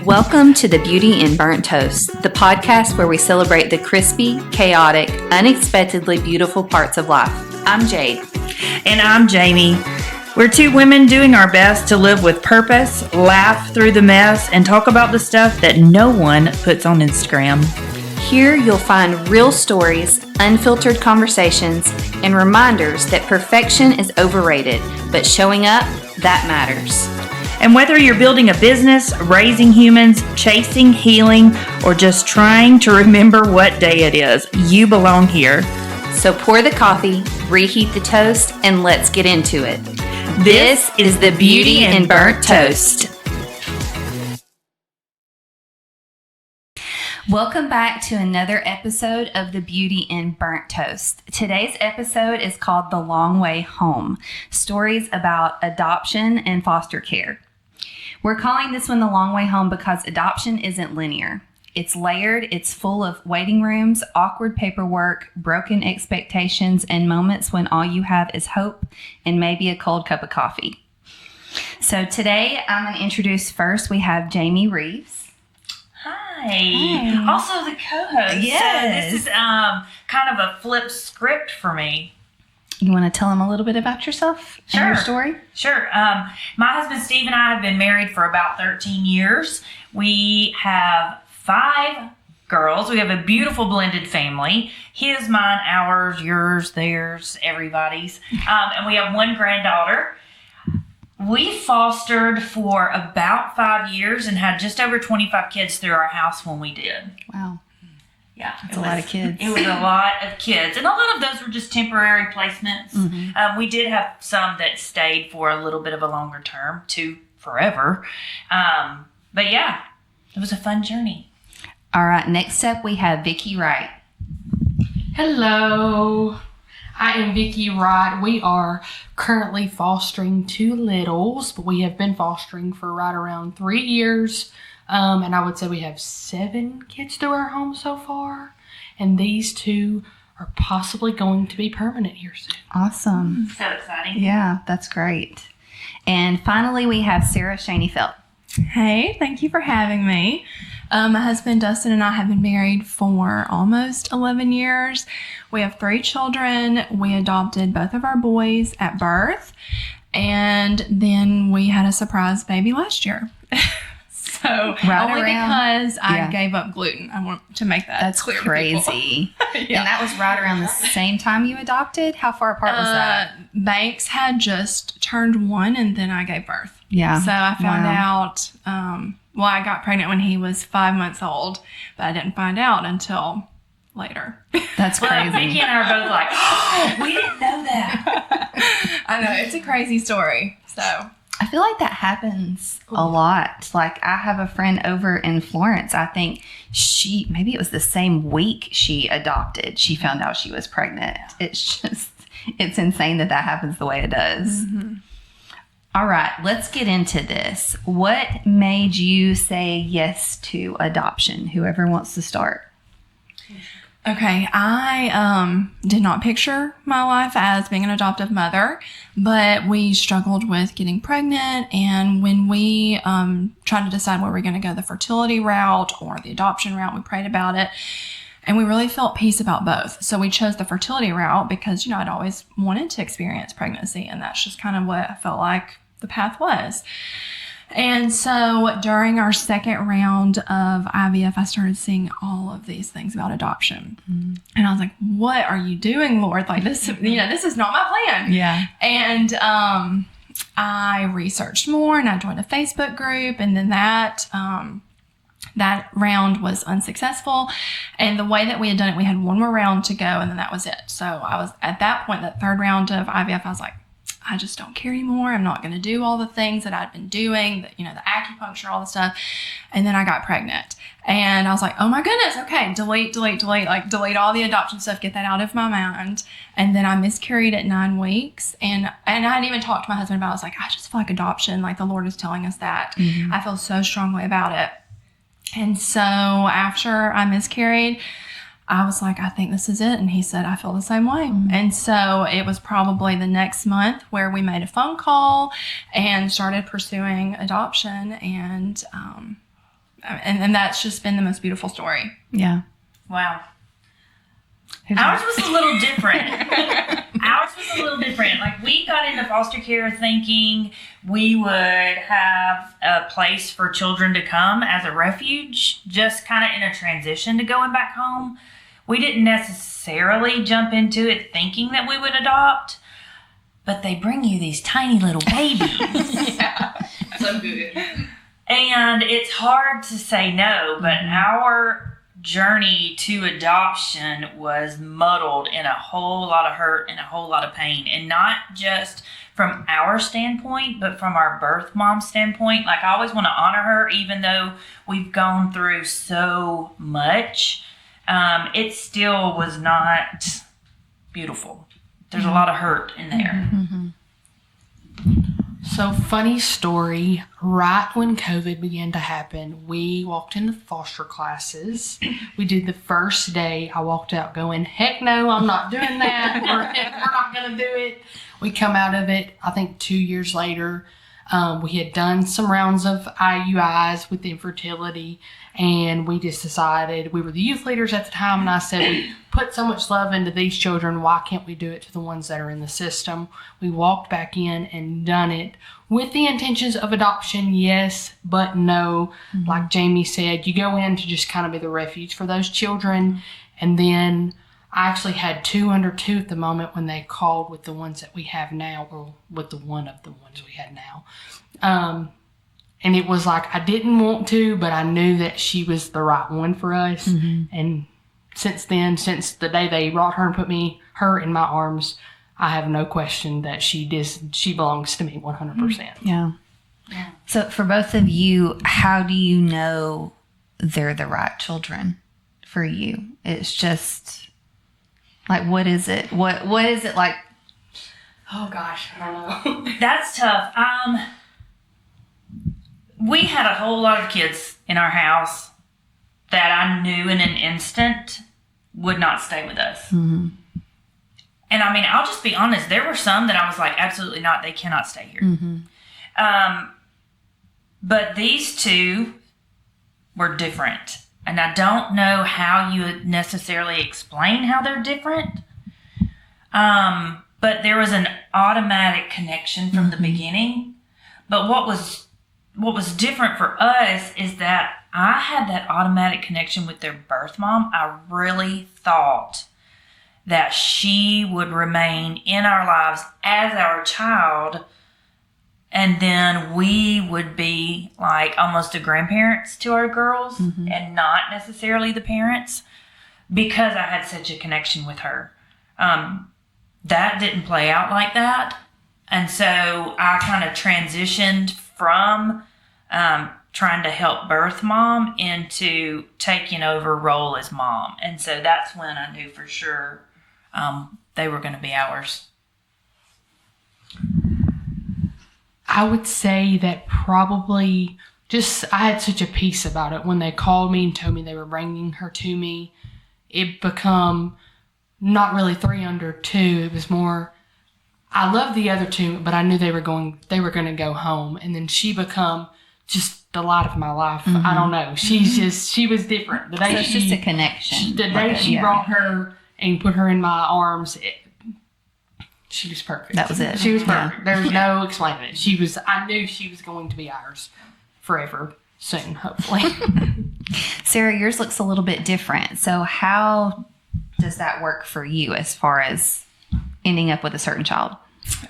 Welcome to the Beauty in Burnt Toast, the podcast where we celebrate the crispy, chaotic, unexpectedly beautiful parts of life. I'm Jade. And I'm Jamie. We're two women doing our best to live with purpose, laugh through the mess, and talk about the stuff that no one puts on Instagram. Here you'll find real stories, unfiltered conversations, and reminders that perfection is overrated, but showing up, that matters. And whether you're building a business, raising humans, chasing healing, or just trying to remember what day it is, you belong here. So pour the coffee, reheat the toast, and let's get into it. This is the Beauty in Burnt Toast. Welcome back to another episode of the Beauty in Burnt Toast. Today's episode is called The Long Way Home, stories about adoption and foster care. We're calling this one The Long Way Home because adoption isn't linear. It's layered, it's full of waiting rooms, awkward paperwork, broken expectations, and moments when all you have is hope and maybe a cold cup of coffee. So today I'm going to introduce first, we have Jamie Reeves. Hi. Also the co-host. Yes. So this is kind of a flip script for me. You want to tell them a little bit about yourself and your story? Sure. My husband Steve and I have been married for about 13 years. We have 5 girls. We have a beautiful blended family. His, mine, ours, yours, theirs, everybody's. And we have 1 granddaughter. We fostered for about 5 years and had just over 25 kids through our house when we did. Wow. Yeah. That's a lot of kids. It was a lot of kids. And a lot of those were just temporary placements. Mm-hmm. We did have some that stayed for a little bit of a longer term, 2 forever. But yeah, it was a fun journey. All right. Next up, we have Vickie Wright. Hello. I am Vickie Wright. We are currently fostering 2 littles, but we have been fostering for right around 3 years. And I would say we have 7 kids through our home so far. And these 2 are possibly going to be permanent here soon. Awesome. So exciting. Yeah, that's great. And finally, we have Sarah Shaneyfelt. Hey, thank you for having me. My husband Dustin and I have been married for almost 11 years. We have 3 children. We adopted both of our boys at birth, and then we had a surprise baby last year. So only because I gave up gluten. I want to make that That's clear. Crazy. Yeah. And that was right around the same time you adopted? How far apart was that? Banks had just turned 1, and then I gave birth. Yeah. So I found out, I got pregnant when he was 5 months old, but I didn't find out until later. That's crazy. Well, Vickie and I are both like, oh, we didn't know that. I know, it's a crazy story. So I feel like that happens a lot. Like, I have a friend over in Florence. I think maybe it was the same week she adopted. She found out she was pregnant. It's insane that happens the way it does. Mm-hmm. All right, let's get into this. What made you say yes to adoption? Whoever wants to start. Okay, I did not picture my life as being an adoptive mother, but we struggled with getting pregnant, and when we tried to decide whether we were going to go the fertility route or the adoption route, we prayed about it, and we really felt peace about both. So we chose the fertility route because, I'd always wanted to experience pregnancy, and that's just kind of what I felt like the path was. And so during our second round of IVF, I started seeing all of these things about adoption. Mm-hmm. And I was like, what are you doing, Lord? Like this, this is not my plan. Yeah. And I researched more, and I joined a Facebook group, and then that round was unsuccessful. And the way that we had done it, we had one more round to go, and then that was it. So I was at that point, that third round of IVF, I was like, I just don't care anymore. I'm not going to do all the things that I'd been doing, the acupuncture, all the stuff. And then I got pregnant, and I was like, oh my goodness. Okay. Delete all the adoption stuff. Get that out of my mind. And then I miscarried at 9 weeks. And I hadn't even talked to my husband about it. I was like, I just feel like adoption, like the Lord is telling us that. Mm-hmm. I feel so strongly about it. And so after I miscarried, I was like, I think this is it. And he said, I feel the same way. Mm-hmm. And so it was probably the next month where we made a phone call and started pursuing adoption. And And that's just been the most beautiful story. Yeah. Wow. Ours was a little different. Like, we got into foster care thinking we would have a place for children to come as a refuge, just kind of in a transition to going back home. We didn't necessarily jump into it thinking that we would adopt, but they bring you these tiny little babies. Yeah. So good. And it's hard to say no, but our journey to adoption was muddled in a whole lot of hurt and a whole lot of pain. And not just from our standpoint, but from our birth mom standpoint. Like, I always want to honor her, even though we've gone through so much. It still was not beautiful. There's a lot of hurt in there. Mm-hmm. So, funny story, right when COVID began to happen, we walked into foster classes. We did the first day. I walked out going, heck no, I'm not doing that. We're not going to do it. We come out of it, I think 2 years later. We had done some rounds of IUIs with infertility, and we just decided, we were the youth leaders at the time, and I said, we put so much love into these children, why can't we do it to the ones that are in the system? We walked back in and done it with the intentions of adoption, yes, but no. Mm-hmm. Like Jamie said, you go in to just kind of be the refuge for those children, and then I actually had 2 under 2 at the moment when they called with the ones that we have now, or with the one of the ones we had now. And it was like, I didn't want to, but I knew that she was the right one for us. Mm-hmm. And since then, since the day they brought her and put her in my arms, I have no question that she belongs to me 100%. Yeah. So for both of you, how do you know they're the right children for you? It's just like, what is it? What is it like? Oh gosh, I don't know. That's tough. We had a whole lot of kids in our house that I knew in an instant would not stay with us. Mm-hmm. And I mean, I'll just be honest. There were some that I was like, absolutely not. They cannot stay here. Mm-hmm. But these two were different. And I don't know how you would necessarily explain how they're different. But there was an automatic connection from the beginning. But what was different for us is that I had that automatic connection with their birth mom. I really thought that she would remain in our lives as our child, and then we would be like almost the grandparents to our girls, mm-hmm. and not necessarily the parents, because I had such a connection with her. That didn't play out like that. And so I kind of transitioned from trying to help birth mom into taking over role as mom. And so that's when I knew for sure they were going to be ours. I would say that probably I had such a peace about it when they called me and told me they were bringing her to me. It become not really 3 under 2. It was more, I loved the other 2, but I knew they were going to go home. And then she become just the light of my life. Mm-hmm. I don't know. She was different. The day it's just a connection. The day she brought her and put her in my arms, she was perfect. That was it. She was perfect. Yeah. There was no explaining it. I knew she was going to be ours forever, soon, hopefully. Sarah, yours looks a little bit different. So how does that work for you as far as ending up with a certain child?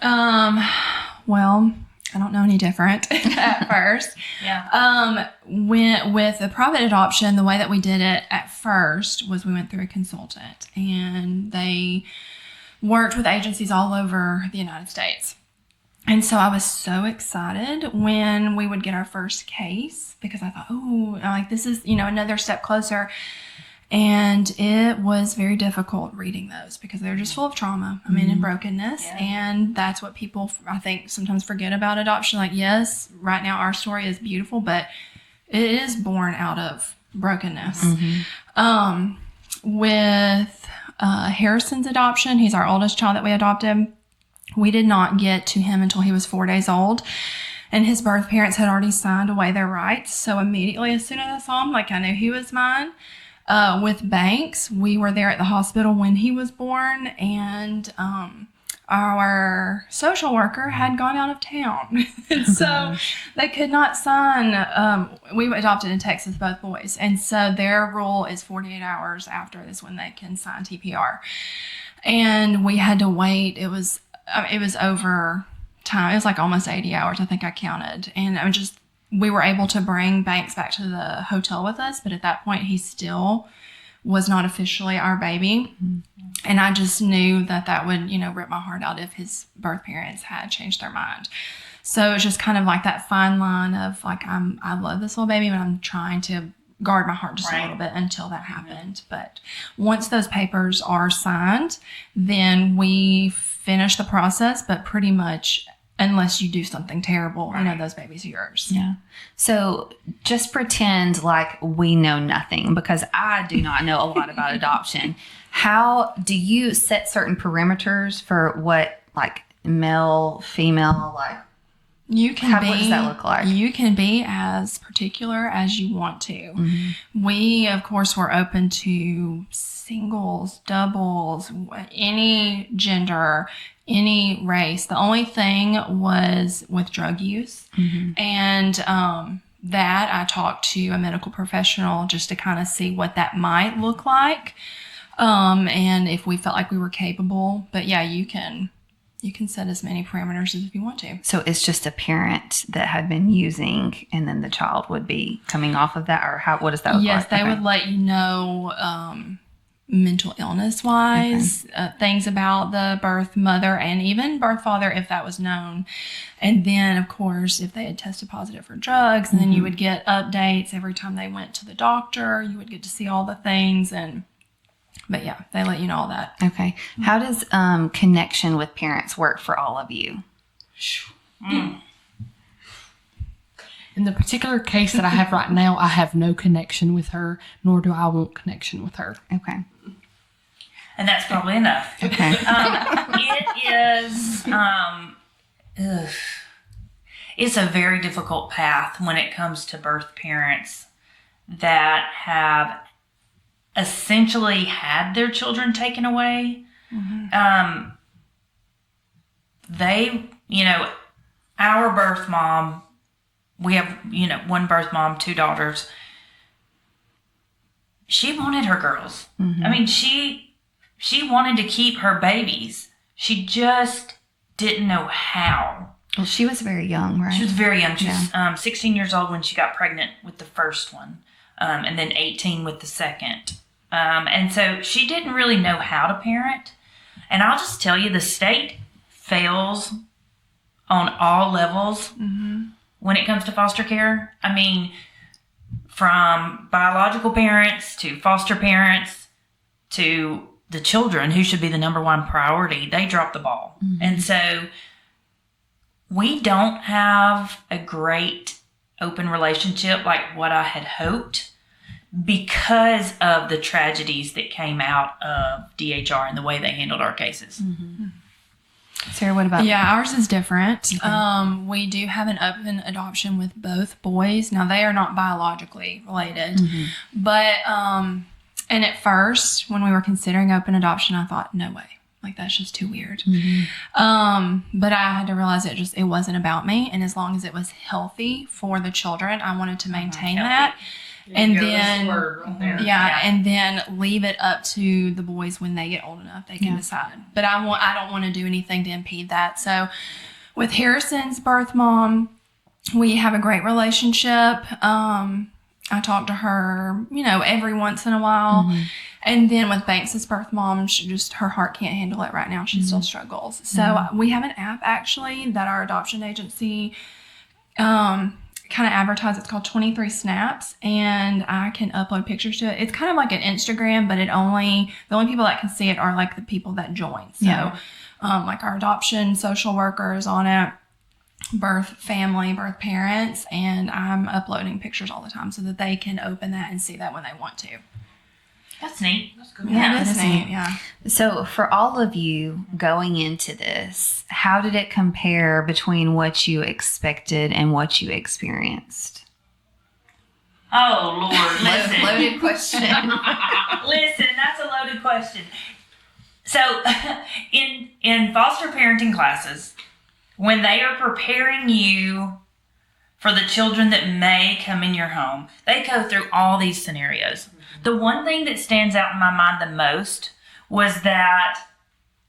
Well, I don't know any different at first. Yeah. With the private adoption, the way that we did it at first was we went through a consultant, and they worked with agencies all over the United States. And so I was so excited when we would get our first case, because I thought, oh, like this is, another step closer. And it was very difficult reading those because they're just full of trauma, and brokenness. Yeah. And that's what people, I think, sometimes forget about adoption. Like, yes, right now our story is beautiful, but it is born out of brokenness. Mm-hmm. With Harrison's adoption, he's our oldest child that we adopted. We did not get to him until he was 4 days old. And his birth parents had already signed away their rights. So immediately, as soon as I saw him, I knew he was mine. With Banks, we were there at the hospital when he was born, and our social worker had gone out of town. So they could not sign. We adopted in Texas, both boys. And so their rule is 48 hours after is when they can sign TPR. And we had to wait. It was over time. It was almost 80 hours, I think I counted. And we were able to bring Banks back to the hotel with us. But at that point, he still was not officially our baby. Mm-hmm. And I just knew that would, rip my heart out if his birth parents had changed their mind. So it's just kind of that fine line of I love this little baby, but I'm trying to guard my heart just a little bit until that happened. But once those papers are signed, then we finish the process, but pretty much unless you do something terrible, those babies are yours. Yeah. So just pretend we know nothing, because I do not know a lot about adoption. How do you set certain parameters for what male, female, you can what does that look like? You can be as particular as you want to. Mm-hmm. We, of course, were open to singles, doubles, any gender, any race. The only thing was with drug use. Mm-hmm. And that I talked to a medical professional just to kind of see what that might look like. And if we felt like we were capable. But yeah, you can set as many parameters as if you want to. So it's just a parent that had been using, and then the child would be coming off of that, or what does that look like? Yes, they would let you know mental illness wise, things about the birth mother and even birth father if that was known. And then, of course, if they had tested positive for drugs, mm-hmm. then you would get updates every time they went to the doctor. You would get to see all the things. But yeah, they let you know all that. Okay. How does connection with parents work for all of you? In the particular case that I have right now, I have no connection with her, nor do I want connection with her. Okay. And that's probably enough. Okay. It is, it's a very difficult path when it comes to birth parents that have essentially had their children taken away. Mm-hmm. Our birth mom, we have, one birth mom, 2 daughters. She wanted her girls. Mm-hmm. I mean, she wanted to keep her babies. She just didn't know how. Well, she was very young, right? She was very young. She was 16 years old when she got pregnant with the first one, and then 18 with the second. And so she didn't really know how to parent. And I'll just tell you, the state fails on all levels mm-hmm. when it comes to foster care. I mean, from biological parents to foster parents to the children, who should be the number one priority, they drop the ball. Mm-hmm. And so we don't have a great open relationship like what I had hoped, because of the tragedies that came out of DHR and the way they handled our cases. Mm-hmm. Sarah, what about Yeah, ours is different. Okay. We do have an open adoption with both boys. Now, they are not biologically related. Mm-hmm. But, and at first, when we were considering open adoption, I thought, no way. That's just too weird. Mm-hmm. But I had to realize it wasn't about me. And as long as it was healthy for the children, I wanted to maintain that. And then, and then leave it up to the boys when they get old enough, they can decide. But I don't want to do anything to impede that. So with Harrison's birth mom, we have a great relationship. I talk to her, every once in a while. Mm-hmm. And then with Banks's birth mom, her heart can't handle it right now. She mm-hmm. still struggles. So we have an app actually that our adoption agency, kind of advertise. It's called 23 Snaps, and I can upload pictures to it. It's kind of like an Instagram, but the only people that can see it are the people that join. So our adoption social workers on it, birth family, birth parents, and I'm uploading pictures all the time so that they can open that and see that when they want to. That's neat. That's good. Yeah, that that's is neat. neat. Yeah. So, for all of you going into this, how did it compare between what you expected and what you experienced? Oh, Lord, listen. Loaded question. Listen, that's a loaded question. So, in foster parenting classes, when they are preparing you for the children that may come in your home, they go through all these scenarios. The one thing that stands out in my mind the most was that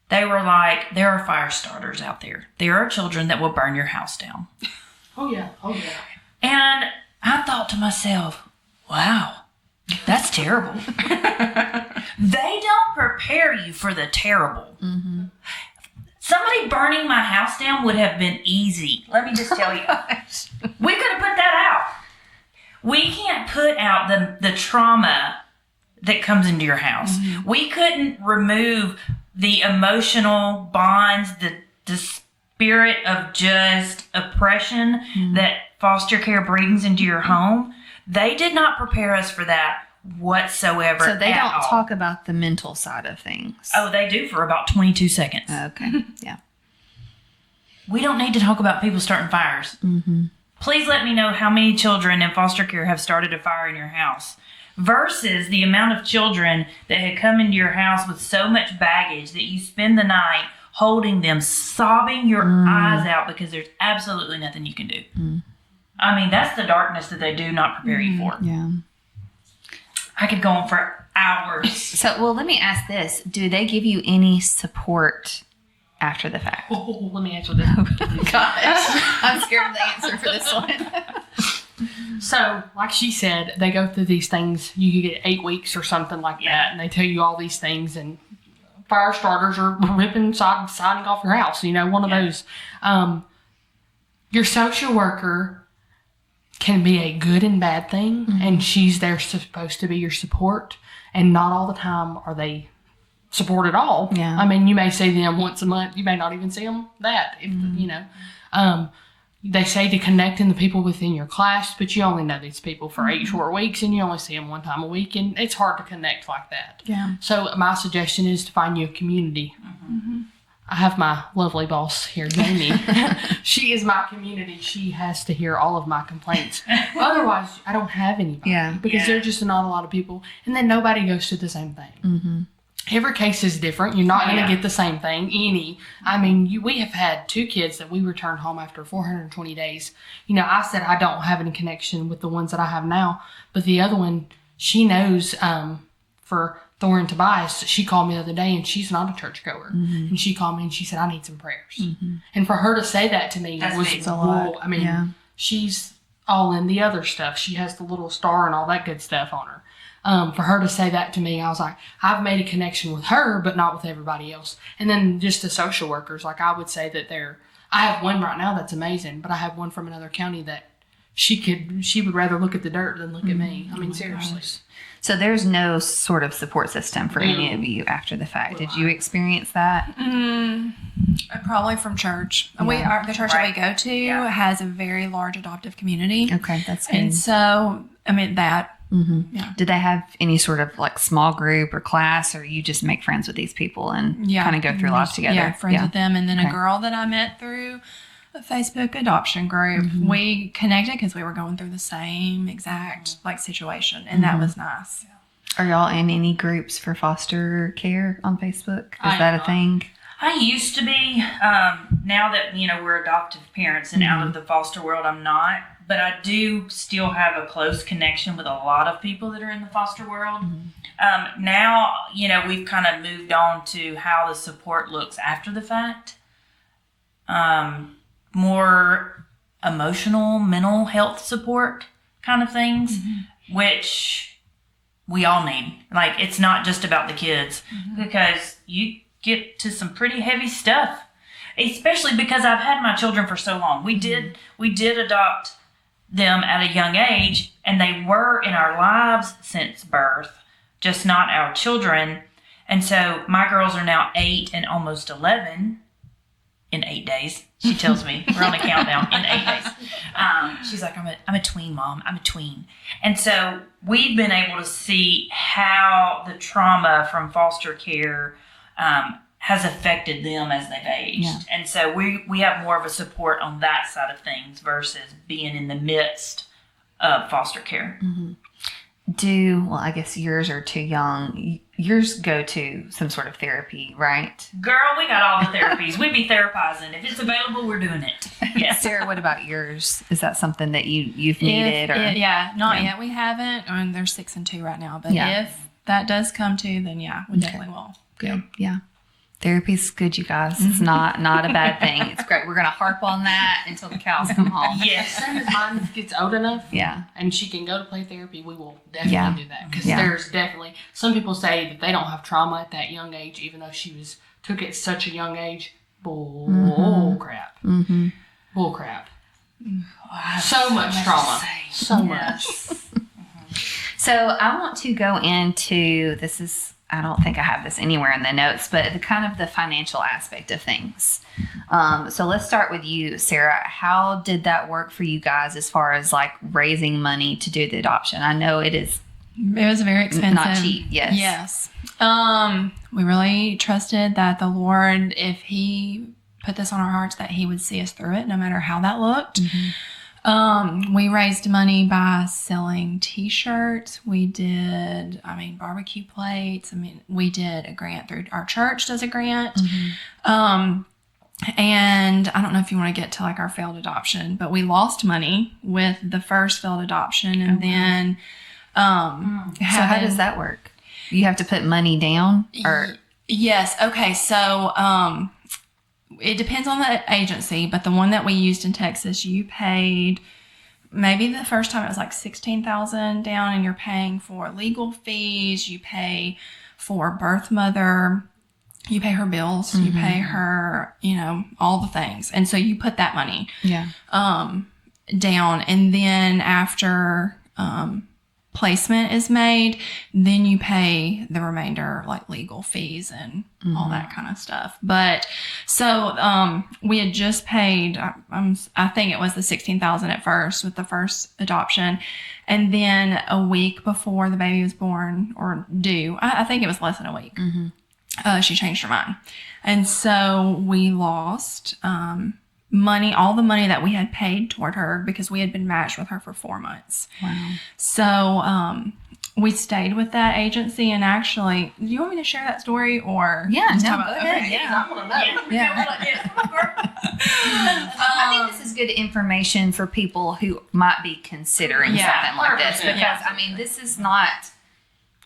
they were like, there are fire starters out there. There are children that will burn your house down. Oh, yeah. And I thought to myself, wow, that's terrible. They don't prepare you for the terrible. Mm-hmm. Somebody burning my house down would have been easy. Let me just tell you. We could have put that out. We can't put out the trauma that comes into your house. Mm-hmm. We couldn't remove the emotional bonds, the spirit of just oppression that foster care brings into your home. They did not prepare us for that whatsoever. So they don't all. talk about the mental side of things. Oh, they do for about 22 seconds. Okay. Yeah. We don't need to talk about people starting fires. Mm-hmm. Please let me know how many children in foster care have started a fire in your house versus the amount of children that had come into your house with so much baggage that you spend the night holding them, sobbing your eyes out because there's absolutely nothing you can do. I mean, that's the darkness that they do not prepare you for. Yeah. I could go on for hours. So, well, let me ask this. Do they give you any support after the fact? Oh, let me answer this. Gosh. I'm scared of the answer for this one. So, like she said, they go through these things. You could get 8 weeks or something like that, and they tell you all these things, and fire starters are ripping, siding off your house. You know, one of those. Your social worker can be a good and bad thing, and she's there supposed to be your support, and not all the time are they support at all. Yeah. I mean, you may see them once a month. You may not even see them that, if, you know. They say to connect in the people within your class, but you only know these people for 8 short weeks, and you only see them one time a week, and it's hard to connect like that. Yeah. So my suggestion is to find you a community. I have my lovely boss here, Jamie. She is my community. She has to hear all of my complaints. Otherwise, I don't have anybody. Yeah. Because there's just not a lot of people. And then nobody goes through the same thing. Mm-hmm. Every case is different. You're not going to get the same thing. I mean, we have had 2 kids that we returned home after 420 days. You know, I said I don't have any connection with the ones that I have now. But the other one, she knows for Thor and Tobias, she called me the other day, and she's not a churchgoer. And she called me and she said, I need some prayers. And for her to say that to me was a lot. I mean, she's all in the other stuff. She has the little star and all that good stuff on her. For her to say that to me, I was like, I've made a connection with her, but not with everybody else. And then just the social workers, like I would say that I have one right now that's amazing, but I have one from another county that she would rather look at the dirt than look at me. I mean, seriously. So there's no sort of support system for any of you after the fact. Did you experience that? Probably from church. Yeah. The church that we go to has a very large adoptive community. Okay, that's good. And so, I mean, that. Yeah. Did they have any sort of like small group or class, or you just make friends with these people and kind of go through life together? Yeah, friends with them. And then a girl that I met through a Facebook adoption group, we connected because we were going through the same exact like situation, and that was nice. Are y'all in any groups for foster care on Facebook? Is that a thing? I used to be. Now that, we're adoptive parents and out of the foster world, I'm not. But I do still have a close connection with a lot of people that are in the foster world. Now, we've kind of moved on to how the support looks after the fact. More emotional, mental health support kind of things, which we all need. Like, it's not just about the kids, because you get to some pretty heavy stuff, especially because I've had my children for so long. We did adopt them at a young age, and they were in our lives since birth, just not our children. And so my girls are now 8 and almost 11 in 8 days. She tells me we're on a countdown in 8 days. She's was like, I'm a tween, Mom. I'm a tween. And so we've been able to see how the trauma from foster care has affected them as they've aged. Yeah. And so we have more of a support on that side of things versus being in the midst of foster care. Mm-hmm. Well, I guess yours are too young. Yours go to some sort of therapy, right? Girl, we got all the therapies. We be therapizing. If it's available, we're doing it. Yes. Sarah, what about yours? Is that something that you've needed? Not yet. We haven't. I mean, they're 6 and 2 right now. But if that does come to, then we definitely will. Good. Yeah. Therapy's good, you guys. It's not a bad thing. It's great. We're going to harp on that until the cows come home. Yes. As soon as mine gets old enough, Yeah. and she can go to play therapy, we will definitely do that. Because there's definitely, some people say that they don't have trauma at that young age, even though she took it at such a young age. Bull crap. Mm-hmm. Bull crap. So much trauma. So much. So I want to go into, I don't think I have this anywhere in the notes, but the financial aspect of things. So let's start with you, Sarah. How did that work for you guys as far as like raising money to do the adoption? I know it was very expensive. Not cheap, yes. Yes. We really trusted that the Lord, if He put this on our hearts, that He would see us through it, no matter how that looked. Mm-hmm. We raised money by selling T-shirts. We did, barbecue plates. We did a grant through our church does a grant. Mm-hmm. And I don't know if you want to get to like our failed adoption, but we lost money with the first failed adoption. And then, so how does that work? You have to put money down or? Yes. Okay. So, it depends on the agency, but the one that we used in Texas, you paid maybe the first time it was like $16,000 down, and you're paying for legal fees. You pay for birth mother. You pay her bills. Mm-hmm. You pay her, all the things. And so you put that money down, and then after placement is made, then you pay the remainder, like legal fees and all that kind of stuff. But so we had just paid, I think it was the $16,000 at first with the first adoption, and then a week before the baby was born or due, I think it was less than a week. Mm-hmm. She changed her mind, and so we lost money, all the money that we had paid toward her, because we had been matched with her for 4 months. Wow. So we stayed with that agency, and actually, do you want me to share that story or? Yeah, just no, talk about, go ahead. Okay. Yeah, I want to know. I think this is good information for people who might be considering something like this, because this is not.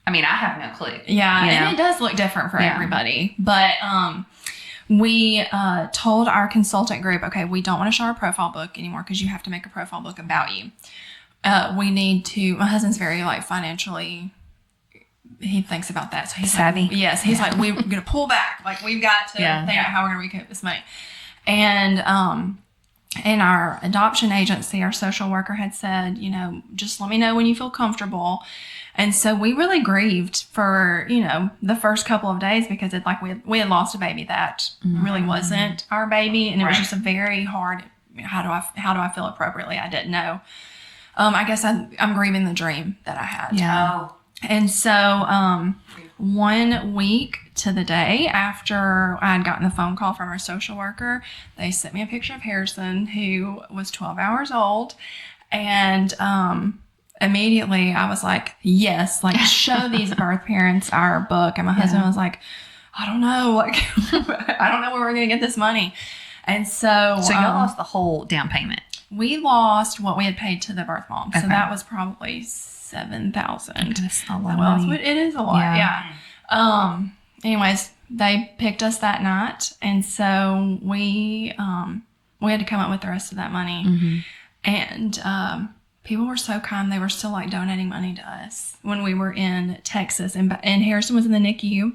I have no clue. Yeah, and it does look different for everybody, but we told our consultant group, okay, we don't want to show our profile book anymore because you have to make a profile book about you. We need to, my husband's very financially, he thinks about that. So he's savvy. Like, yes, he's like, we're going to pull back. Like, we've got to think out how we're going to recoup this money. And in our adoption agency, our social worker had said, just let me know when you feel comfortable. And so we really grieved for, the first couple of days, because it's like we had lost a baby that really wasn't our baby. And it was just a very hard, how do I feel appropriately? I didn't know. I guess I'm grieving the dream that I had. Yeah. And so 1 week to the day after I had gotten the phone call from our social worker, they sent me a picture of Harrison, who was 12 hours old. And immediately I was like, yes, like show these birth parents our book. And my husband was like, I don't know, like I don't know where we're going to get this money. And so y'all lost the whole down payment. We lost what we had paid to the birth mom. Okay. So that was probably $7,000. That's a lot of money. It is a lot. Yeah. Anyways, they picked us that night, and so we had to come up with the rest of that money. Mm-hmm. And people were so kind; they were still like donating money to us when we were in Texas, and Harrison was in the NICU.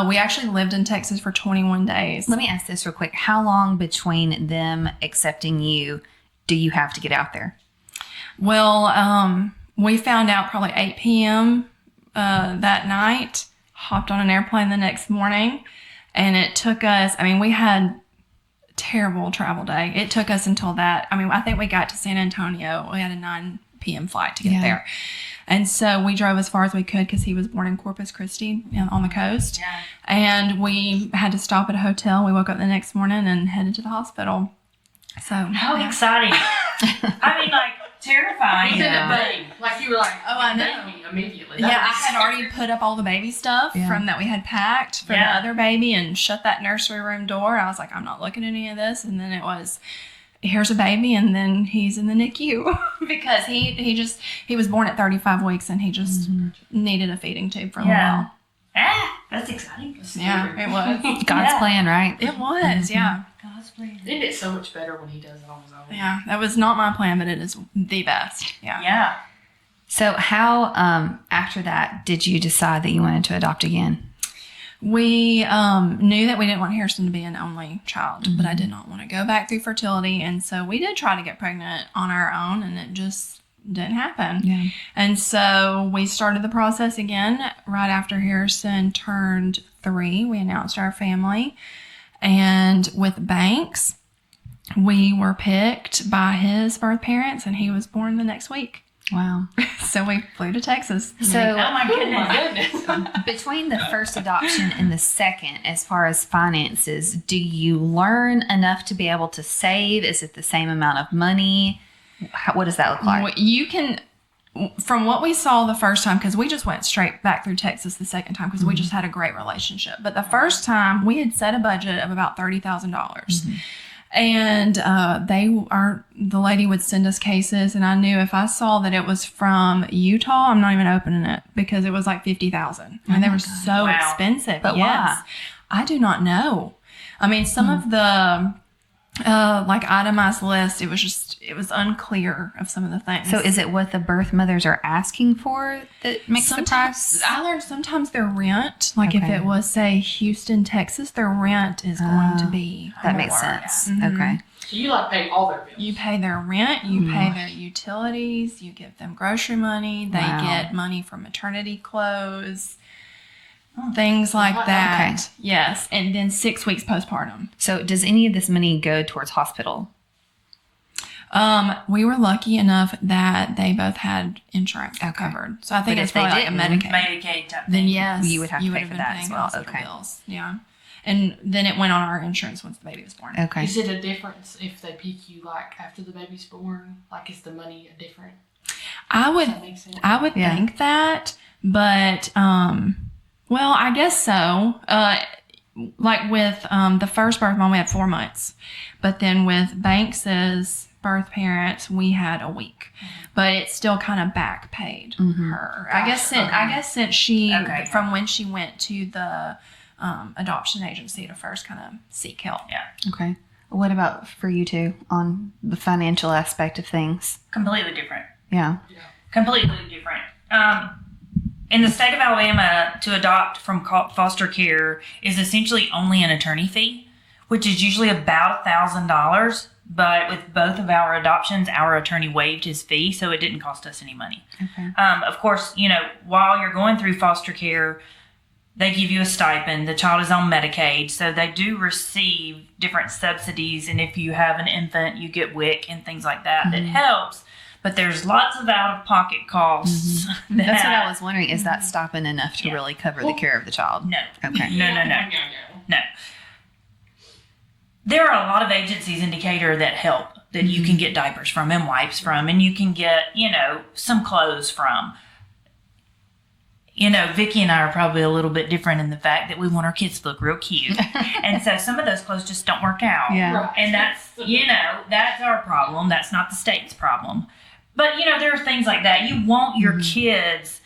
We actually lived in Texas for 21 days. Let me ask this real quick: how long between them accepting you do you have to get out there? Well, we found out probably 8 p.m. That night. Hopped on an airplane the next morning, and it took us, we had terrible travel day. It took us until that. I mean, I think we got to San Antonio. We had a 9 p.m. flight to get there. And so we drove as far as we could because he was born in Corpus Christi on the coast. Yeah. And we had to stop at a hotel. We woke up the next morning and headed to the hospital. So How exciting. I mean, like, terrifying. Like you were like, Oh, I know. baby immediately. I had already put up all the baby stuff from that we had packed for the other baby and shut that nursery room door. I was like, I'm not looking at any of this. And then it was, here's a baby, and then he's in the NICU because he was born at 35 weeks and he just needed a feeding tube for a little while. That's exciting. Yeah, it was. God's plan, right? It was, yeah. God's plan. Isn't it so much better when he does it on his own? Yeah, that was not my plan, but it is the best. Yeah. Yeah. So how, after that, did you decide that you wanted to adopt again? We knew that we didn't want Harrison to be an only child, but I did not want to go back through fertility. And so we did try to get pregnant on our own, and it just didn't happen. Yeah. And so we started the process again right after Harrison turned 3. We announced our family. And with Banks, we were picked by his birth parents, and he was born the next week. Wow. So we flew to Texas. So Oh my goodness. between the first adoption and the second, as far as finances, do you learn enough to be able to save? Is it the same amount of money? What does that look like? You can, from what we saw the first time, because we just went straight back through Texas the second time because we just had a great relationship. But the first time we had set a budget of about $30,000. And the lady would send us cases, and I knew if I saw that it was from Utah, I'm not even opening it because it was like $50,000. I mean, they were so expensive. But why? I do not know. I mean, some of the like itemized list, it was unclear of some of the things. So is it what the birth mothers are asking for that makes the price? I learned sometimes their rent, like if it was, say, Houston, Texas, their rent is going to be That more. makes sense. Mhm. Okay. So you like pay all their bills. You pay their rent, you pay their utilities, you give them grocery money, they get money for maternity clothes, things like that. Okay. Yes, and then 6 weeks postpartum. So does any of this money go towards hospital? We were lucky enough that they both had insurance covered. So I think But it's if they probably like a didn't, Medicaid type Then thing. yes, You would have to pay have for been that paying as well. hospital Okay. bills. Yeah. And then it went on our insurance once the baby was born. Okay. Is it a difference if they pick you like after the baby's born? Like is the money a different? I Does would that make sense? Yeah. think that, but well, I guess so. Like with the first birth mom, we had 4 months, but then with Banks's birth parents, we had a week, but it's still kind of back paid her. I guess since she from when she went to the adoption agency to first kind of seek help. Yeah. Okay. What about for you two on the financial aspect of things? Completely different. Yeah. Completely different. In the state of Alabama, to adopt from foster care is essentially only an attorney fee, which is usually about $1,000. But with both of our adoptions, our attorney waived his fee, so it didn't cost us any money. Okay. Of course, while you're going through foster care, they give you a stipend. The child is on Medicaid, so they do receive different subsidies. And if you have an infant, you get WIC and things like that. That helps. But there's lots of out-of-pocket costs. That's what I was wondering. Is that stopping enough to really cover the care of the child? No. Okay. No. There are a lot of agencies in Decatur that help, that you can get diapers from and wipes from, and you can get, some clothes from. Vickie and I are probably a little bit different in the fact that we want our kids to look real cute. And so some of those clothes just don't work out. Yeah. Right. And that's, that's our problem. That's not the state's problem. But, there are things like that. You want your kids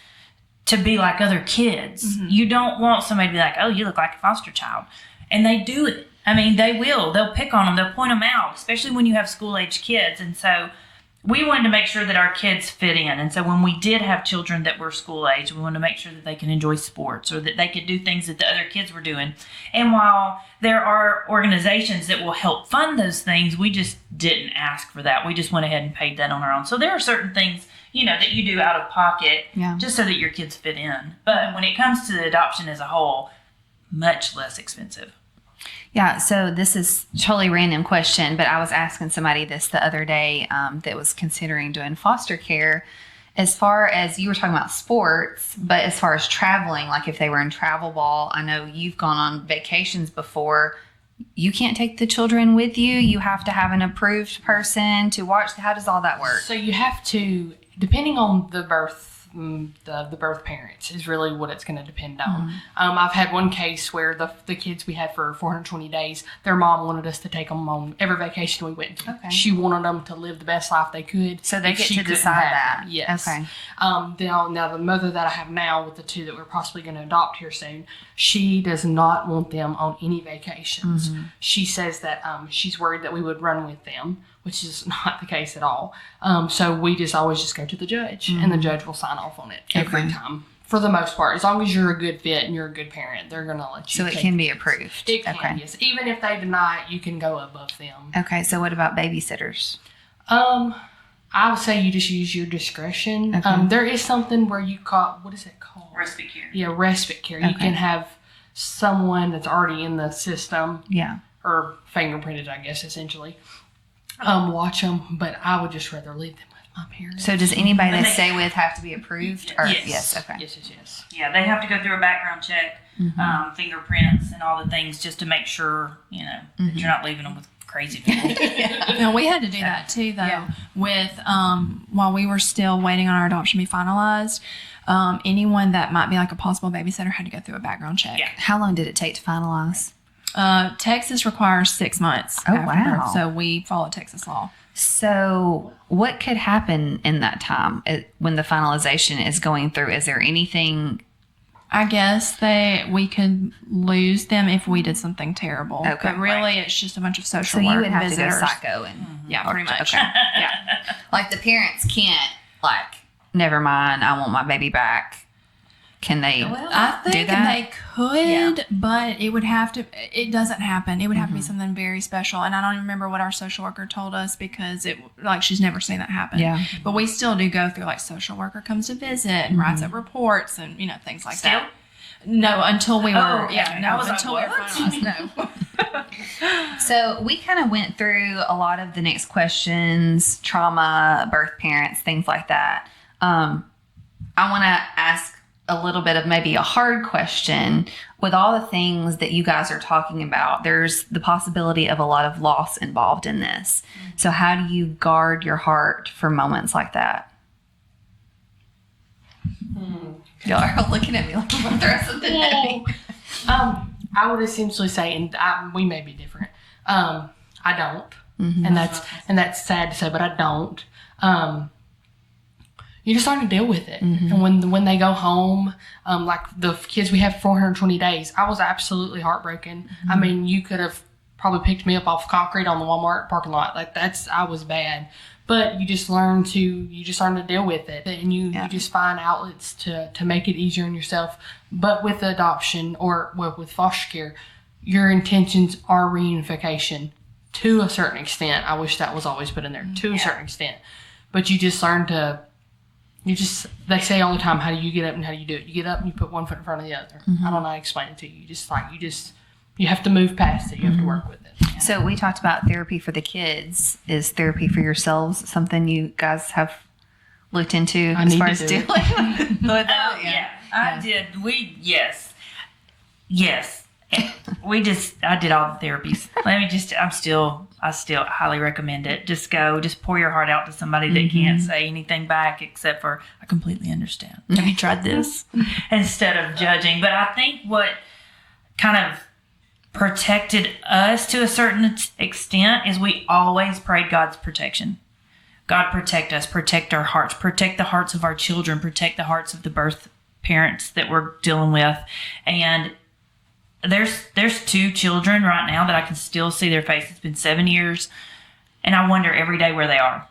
to be like other kids. You don't want somebody to be like, oh, you look like a foster child. And they do it. I mean, they will. They'll pick on them. They'll point them out, especially when you have school-age kids. And so we wanted to make sure that our kids fit in. And so when we did have children that were school-age, we wanted to make sure that they can enjoy sports or that they could do things that the other kids were doing. And while there are organizations that will help fund those things, we just didn't ask for that. We just went ahead and paid that on our own. So there are certain things, that you do out of pocket just so that your kids fit in. But when it comes to the adoption as a whole, much less expensive. Yeah, so this is totally random question, but I was asking somebody this the other day that was considering doing foster care. As far as you were talking about sports, but as far as traveling, like if they were in travel ball, I know you've gone on vacations before. You can't take the children with you. You have to have an approved person to watch. How does all that work? So you have to, depending on the birth, the birth parents is really what it's going to depend on. I've had one case where the kids we had for 420 days, their mom wanted us to take them on every vacation we went to. Okay. She wanted them to live the best life they could. So they if get she to couldn't decide have that. them. Yes. Okay. Now the mother that I have now with the two that we're possibly going to adopt here soon, she does not want them on any vacations. She says that she's worried that we would run with them, which is not the case at all. So we always just go to the judge, and the judge will sign off on it every time. For the most part, as long as you're a good fit and you're a good parent, they're going to let you. So it can be approved. It can, yes. Even if they deny it, you can go above them. Okay, so what about babysitters? I would say you just use your discretion. Okay. There is something where you call, what is it called? Respite care. Yeah, respite care. You can have someone that's already in the system. Yeah. Or fingerprinted, I guess, essentially. Watch them, but I would just rather leave them with my parents. So does anybody they stay with have to be approved? Or, Yes. Okay. Yes. Yeah, they have to go through a background check, fingerprints, and all the things just to make sure, that you're not leaving them with crazy people. No, we had to do that too, though. With while we were still waiting on our adoption to be finalized, anyone that might be like a possible babysitter had to go through a background check. Yeah. How long did it take to finalize? Texas requires 6 months. Oh, after wow. birth, so we follow Texas law. So what could happen in that time when the finalization is going through? Is there anything? I guess we could lose them if we did something terrible. Okay, But really, it's just a bunch of social So work you would have visitors. to go psycho and Yeah, pretty much. Okay. Yeah. Like the parents can't never mind, I want my baby back. Can they? I think do that? they could, but it would have to. It doesn't happen. It would have to be something very special, and I don't even remember what our social worker told us because she's never seen that happen. Yeah. But we still do go through social worker comes to visit and writes up reports and things like that. No, until we were. Oh, okay. Yeah, no, I was like, until we were what? finalized. No. So we kind of went through a lot of the next questions, trauma, birth parents, things like that. I want to ask a little bit of maybe a hard question. With all the things that you guys are talking about, there's the possibility of a lot of loss involved in this. So how do you guard your heart for moments like that? Y'all are all looking at me like I'm throwing something at me. I would essentially say, and we may be different. I don't, and that's sad to say, but I don't. You just learn to deal with it. And when they go home, like the kids we have 420 days, I was absolutely heartbroken. I mean, you could have probably picked me up off concrete on the Walmart parking lot. I was bad. But you just learn to deal with it, and you just find outlets to make it easier on yourself. But with adoption or with foster care, your intentions are reunification to a certain extent. I wish that was always put in there, to a certain extent. But you just learn to. They say all the time, how do you get up and how do you do it? You get up and you put one foot in front of the other. I don't know how to explain it to you. You have to move past it. You have to work with it. So we talked about therapy for the kids. Is therapy for yourselves something you guys have looked into as far as dealing with that? Yeah, I did. Yes. I did all the therapies. I still highly recommend it. Just pour your heart out to somebody that can't say anything back except for, I completely understand. Have you tried this? Instead of judging. But I think what kind of protected us to a certain extent is we always prayed God's protection. God, protect us, protect our hearts, protect the hearts of our children, protect the hearts of the birth parents that we're dealing with. And there's 2 children right now that I can still see their face. It's been 7 years, and I wonder every day where they are.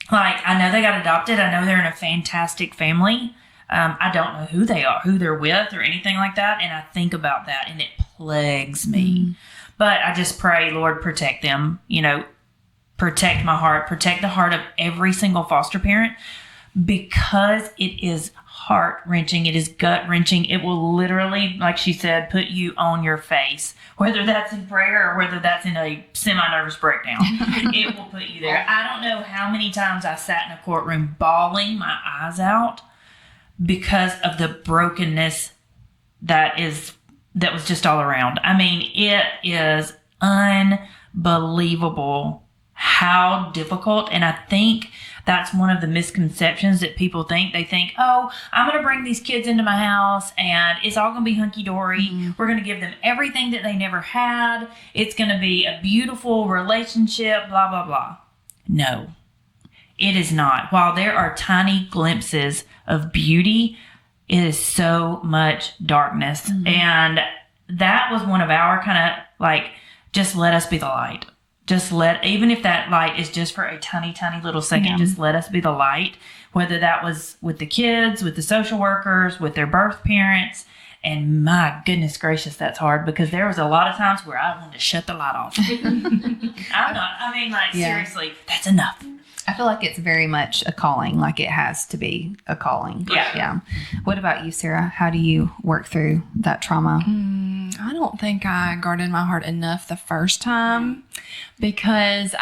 I know they got adopted. I know they're in a fantastic family. I don't know who they are, who they're with, or anything like that, and I think about that, and it plagues me. But I just pray, Lord, protect them. Protect my heart, protect the heart of every single foster parent, because it is heart-wrenching. It is gut-wrenching. It will literally, like she said, put you on your face, whether that's in prayer or whether that's in a semi-nervous breakdown. It will put you there. I don't know how many times I sat in a courtroom bawling my eyes out because of the brokenness that was just all around. I mean, it is unbelievable how difficult, and I think that's one of the misconceptions that people think. They think, oh, I'm going to bring these kids into my house and it's all going to be hunky-dory. Mm-hmm. We're going to give them everything that they never had. It's going to be a beautiful relationship, blah, blah, blah. No, it is not. While there are tiny glimpses of beauty, it is so much darkness. Mm-hmm. And that was one of our kind of like, just let us be the light. Even if that light is just for a tiny, tiny little second, just let us be the light. Whether that was with the kids, with the social workers, with their birth parents. And my goodness gracious, that's hard because there was a lot of times where I wanted to shut the light off. Seriously, that's enough. I feel like it's very much a calling, like it has to be a calling. Yeah. What about you, Sarah? How do you work through that trauma? I don't think I guarded my heart enough the first time because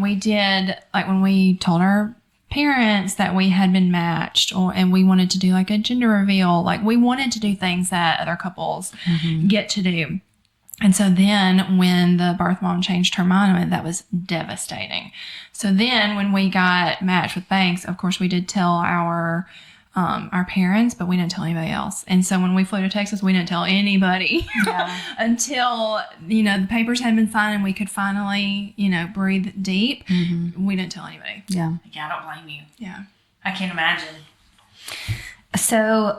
we did, like when we told our parents that we had been matched and we wanted to do like a gender reveal, like we wanted to do things that other couples get to do. And so then when the birth mom changed her mind, that was devastating. So then when we got matched with Banks, of course we did tell our parents, but we didn't tell anybody else. And so when we flew to Texas, we didn't tell anybody until, the papers had been signed and we could finally, breathe deep. Mm-hmm. We didn't tell anybody. Yeah, I don't blame you. Yeah. I can't imagine. So,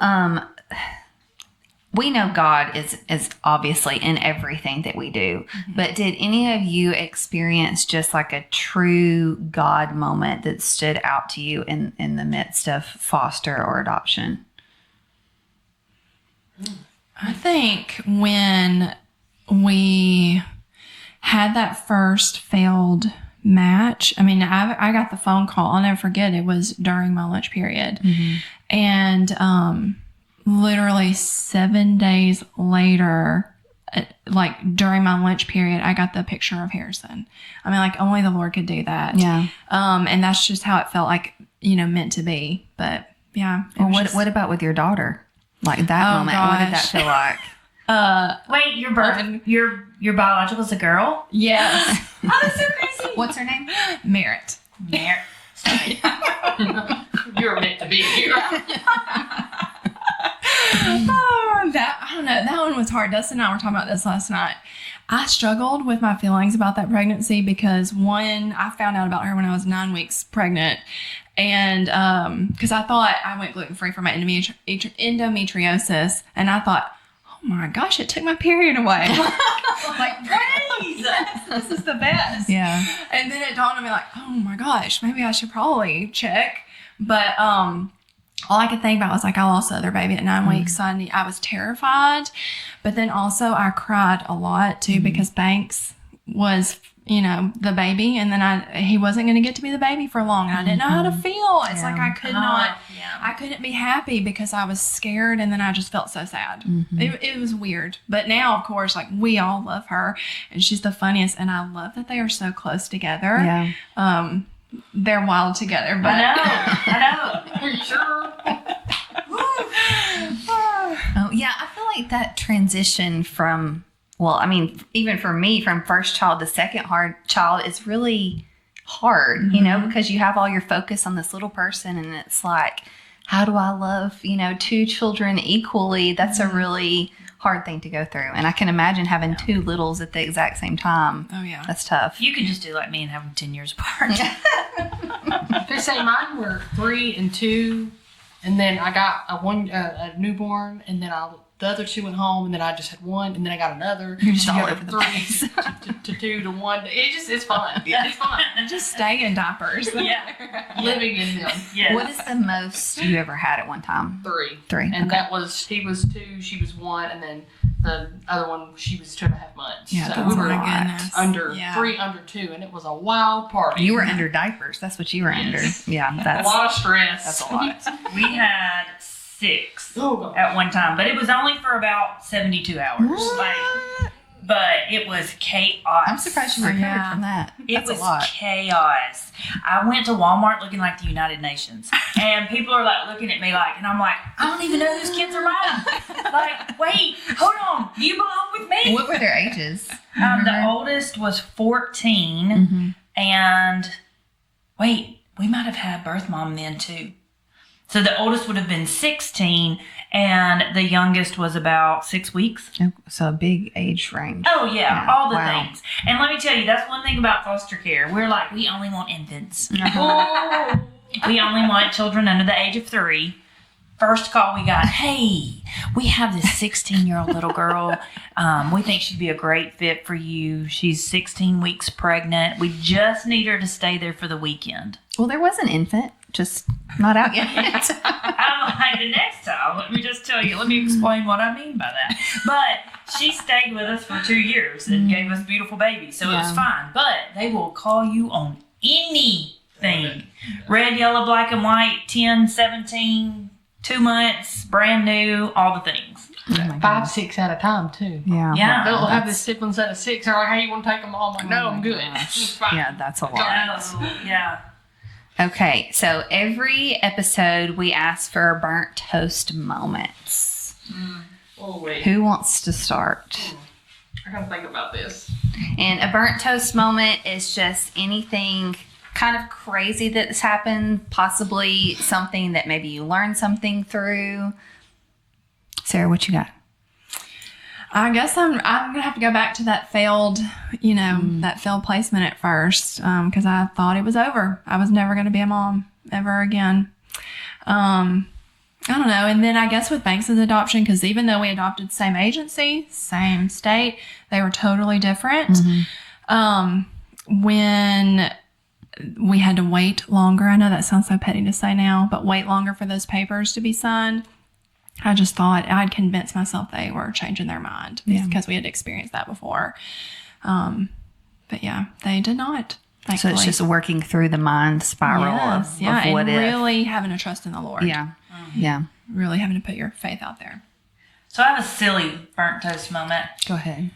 we know God is obviously in everything that we do, but did any of you experience just like a true God moment that stood out to you in the midst of foster or adoption? I think when we had that first failed match, I got the phone call. I'll never forget. It was during my lunch period. Mm-hmm. And, literally 7 days later, like during my lunch period, I got the picture of Harrison. Only the Lord could do that. Yeah. And that's just how it felt like, meant to be. But yeah. Well, what about with your daughter? Like that moment, gosh. What did that feel like? Wait, your biological is a girl? Yes. Oh, that's so crazy. What's her name? Merritt. You're meant to be here. I don't know. That one was hard. Dustin and I were talking about this last night. I struggled with my feelings about that pregnancy because one, I found out about her when I was 9 weeks pregnant. And because I thought I went gluten-free for my endometriosis. And I thought, oh my gosh, it took my period away. Praise! This is the best. Yeah. And then it dawned on me oh my gosh, maybe I should probably check. But all I could think about was I lost the other baby at 9 weeks. So I was terrified. But then also I cried a lot too because Banks was, the baby. And then he wasn't going to get to be the baby for long. And I didn't know how to feel. It's I could not, I couldn't be happy because I was scared. And then I just felt so sad. Mm-hmm. It was weird. But now, of course, we all love her and she's the funniest. And I love that they are so close together. Yeah. They're wild together, but I know. Are you sure? Oh yeah, I feel like that transition from, even for me, from first child to second child is really hard, because you have all your focus on this little person, and it's like, how do I love, two children equally? That's a really hard thing to go through. And I can imagine having two littles at the exact same time. Oh, yeah. That's tough. You could just do like me and have them 10 years apart. They say mine were 3 and 2, and then I got a newborn, and then the other 2 went home, and then I just had 1, and then I got another. You're just all over over the place. to 2 to 1. It's fun. Yeah. It's fun. just stay in diapers. Living in them. Yes. What is the most you ever had at one time? 3. 3. And okay. that was, he was 2, she was 1, and then The other one, she was 2.5 months. Yeah, so that's we were a lot. under Yeah. 3 under 2, and it was a wild party. You were under diapers. That's what you were under. Yeah, a that's lot of stress. that's a lot. We had 6 Oh, God. at one time, but it was only for about 72 hours. But it was chaos. I'm surprised you recovered Yeah. from that. It That's was a lot. chaos. I went to Walmart looking like the United Nations, and people are like looking at me like, and I'm like, I don't even know whose kids are mine. Like, wait, hold on, you belong with me. What were their ages? The oldest was 14, and wait, we might have had birth mom then too. So the oldest would have been 16, and the youngest was about 6 weeks. So a big age range. Oh, yeah, Yeah, all the wow. things. And let me tell you, that's one thing about foster care. We're like, we only want infants. We only want children under the age of 3. First call we got, hey, we have this 16-year-old little girl. We think she'd be a great fit for you. She's 16 weeks pregnant. We just need her to stay there for the weekend. Well, there was an infant, just not out yet. I'm like, the next time, let me just tell you, let me explain what I mean by that. But she stayed with us for 2 years and gave us beautiful babies, so it was fine. But they will call you on anything. Red, yellow, black, and white, 10, 17, 2 months, brand new, all the things. Oh my 5, 6 at a time, too. Yeah. Yeah. They'll have the siblings at a 6. They're like, hey, you want to take them all? I'm like, no, I'm good. It's fine. Yeah, that's a lot. Oh, yeah. Okay, so every episode we ask for burnt toast moments. Oh, wait. Who wants to start? I gotta think about this. And a burnt toast moment is just anything kind of crazy that's happened, possibly something that maybe you learned something through. Sarah, what you got? I guess I'm gonna have to go back to that failed, that failed placement at first, because I thought it was over. I was never gonna be a mom ever again. I don't know. And then I guess with Banks' adoption, because even though we adopted same agency, same state, they were totally different. When we had to wait longer, I know that sounds so petty to say now, but wait longer for those papers to be signed. I just thought I'd convinced myself they were changing their mind because we had experienced that before. But yeah, they did not. Thankfully. So it's just working through the mind spiral of what and if. really having to trust in the Lord. Yeah. Yeah. Really having to put your faith out there. So I have a silly burnt toast moment. Go ahead.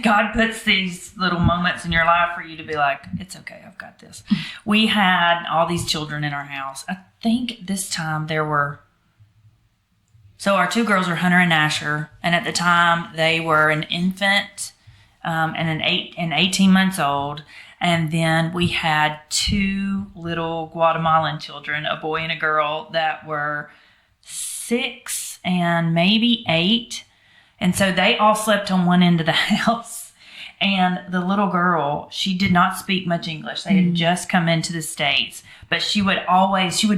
God puts these little moments in your life for you to be like, it's okay, I've got this. We had all these children in our house. I think this time so our 2 girls are Hunter and Asher, and at the time they were an infant and 18 months old. And then we had 2 little Guatemalan children, a boy and a girl, that were 6 and maybe 8. And so they all slept on one end of the house. And the little girl, she did not speak much English. They had just come into the States. But she would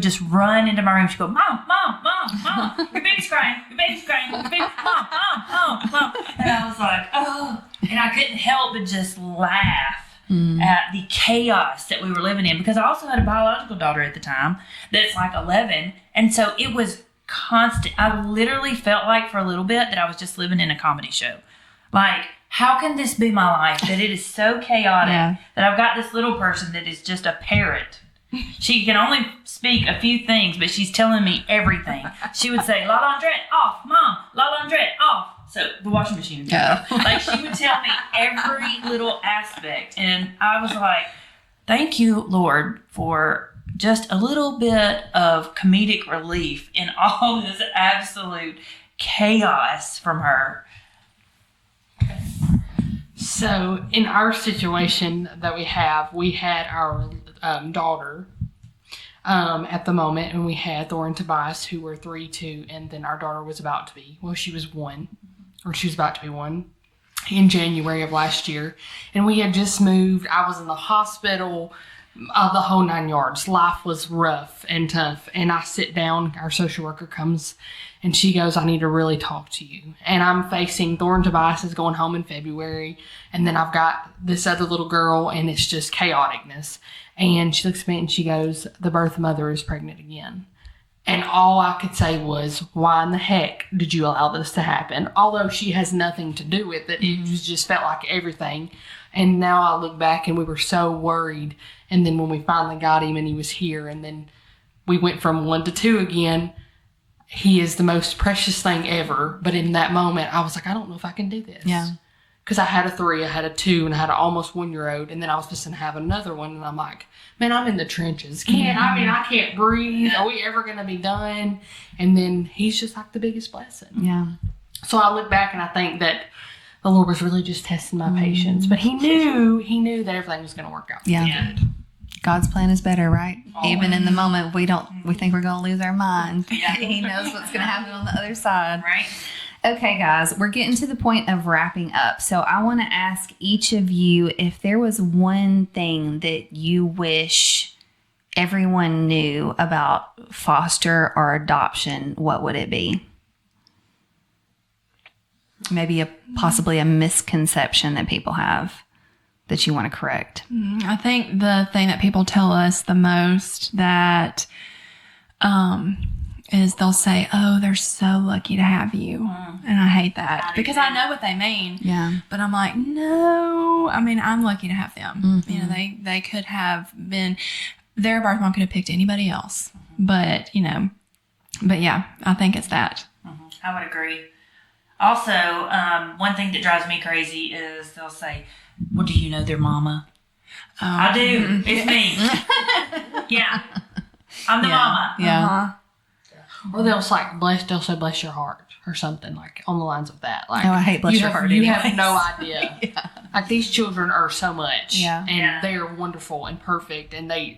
just run into my room. She'd go, Mom, Mom, Mom, Mom, your baby's crying, your baby's crying, your baby, Mom, Mom, Mom, Mom. And I was like, oh. And I couldn't help but just laugh at the chaos that we were living in. Because I also had a biological daughter at the time that's like 11. And so it was constant. I literally felt like for a little bit that I was just living in a comedy show. Like, how can this be my life? That it is so chaotic that I've got this little person that is just a parrot. She can only speak a few things, but she's telling me everything. She would say, La Laundrette, off, Mom, La Laundrette, off. So the washing machine. Like, she would tell me every little aspect. And I was like, thank you, Lord, for just a little bit of comedic relief in all this absolute chaos from her. So in our situation that we had our daughter at the moment, and we had Thor and Tobias, who were 3, 2, and then our daughter was about to be, she was about to be 1 in January of last year. And we had just moved. I was in the hospital, the whole 9 yards. Life was rough and tough. And I sit down, our social worker comes, and she goes, I need to really talk to you. And I'm facing Thor and Tobias is going home in February. And then I've got this other little girl, and it's just chaoticness. And she looks at me and she goes, the birth mother is pregnant again. And all I could say was, why in the heck did you allow this to happen? Although she has nothing to do with it. It just felt like everything. And now I look back and we were so worried. And then when we finally got him and he was here, and then we went from 1 to 2 again, he is the most precious thing ever. But in that moment, I was like, I don't know if I can do this. Yeah. Because I had a 3, I had a 2, and I had an almost 1-year-old. And then I was just going to have another one. And I'm like, man, I'm in the trenches. I can't breathe. Are we ever going to be done? And then he's just like the biggest blessing. Yeah. So I look back and I think that the Lord was really just testing my patience. But he knew that everything was going to work out. Yeah. God's plan is better, right? Always. Even in the moment we think we're going to lose our mind. Yeah. He knows what's going to happen on the other side. Right. Okay, guys, we're getting to the point of wrapping up. So I want to ask each of you if there was one thing that you wish everyone knew about foster or adoption, what would it be? Maybe possibly a misconception that people have that you want to correct. I think the thing that people tell us the most that is they'll say, oh, they're so lucky to have you. And I hate that because I know what they mean. Yeah. But I'm like, no, I mean, I'm lucky to have them. You know, they could have been, their birth mom could have picked anybody else. But yeah, I think it's that. I would agree. Also, one thing that drives me crazy is they'll say, well, do you know their mama? I do. It's me. Yeah. I'm the mama. Yeah. Or they'll say, bless your heart or something like on the lines of that. Like, Oh, I hate bless your heart. You have no idea. Like these children are so much. Yeah. And they are wonderful and perfect. And at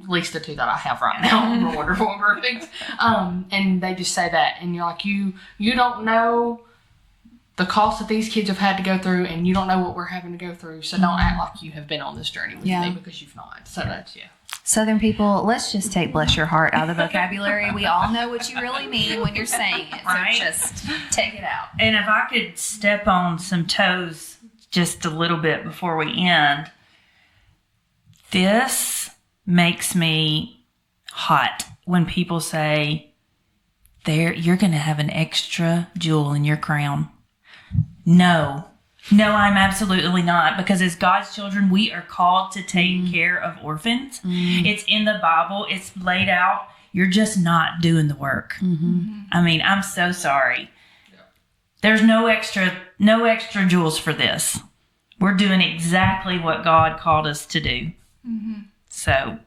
least the 2 that I have right now are wonderful and perfect. And they just say that. And you're like, you don't know the cost that these kids have had to go through, and you don't know what we're having to go through. So don't act like you have been on this journey with me, because you've not. So that's, Southern people, let's just take bless your heart out of the vocabulary. We all know what you really mean when you're saying it. So Right. just take it out. And if I could step on some toes just a little bit before we end, this makes me hot when people say, you're going to have an extra jewel in your crown. No, I'm absolutely not. Because as God's children, we are called to take care of orphans. It's in the Bible. It's laid out. You're just not doing the work. I mean, I'm so sorry. There's no extra jewels for this. We're doing exactly what God called us to do. So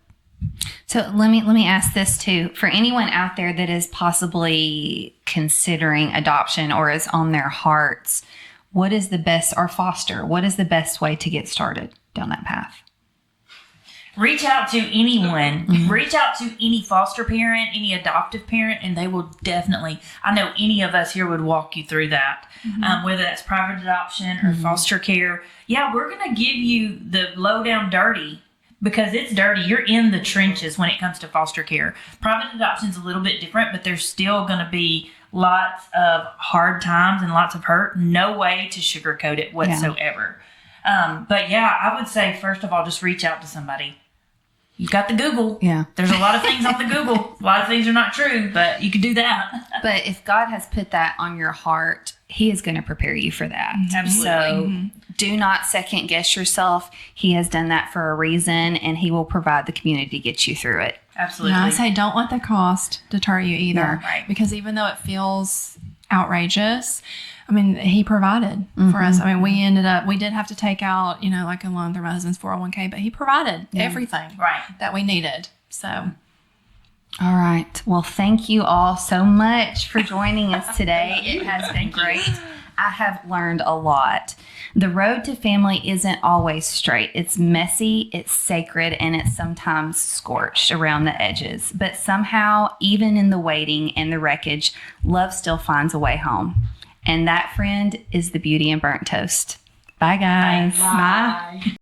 let me ask this too. For anyone out there that is possibly considering adoption or is on their hearts, what is the best way to get started down that path? reach out to anyone. Reach out to any foster parent, any adoptive parent, and they will definitely, I know any of us here would walk you through that. Whether that's private adoption or foster care. Yeah, we're going to give you the low down dirty, because it's dirty. You're in the trenches when it comes to foster care. Private adoption is a little bit different, but there's still going to be lots of hard times and lots of hurt. No way to sugarcoat it whatsoever. But yeah, I would say, first of all, just reach out to somebody. You got the Google. Yeah. There's a lot of things on the Google. A lot of things are not true, but you could do that. But if God has put that on your heart, He is going to prepare you for that. Absolutely. So do not second guess yourself. He has done that for a reason, and He will provide the community to get you through it. Absolutely. And I say don't let the cost deter you either. Yeah, right. Because even though it feels outrageous, I mean, He provided for us. I mean, we did have to take out, like a loan through my husband's 401k, but He provided everything that we needed. So. All right. Well, thank you all so much for joining us today. It has been great. I have learned a lot. The road to family isn't always straight. It's messy, it's sacred, and it's sometimes scorched around the edges. But somehow, even in the waiting and the wreckage, love still finds a way home. And that, friend, is the beauty in burnt toast. Bye, guys. Bye.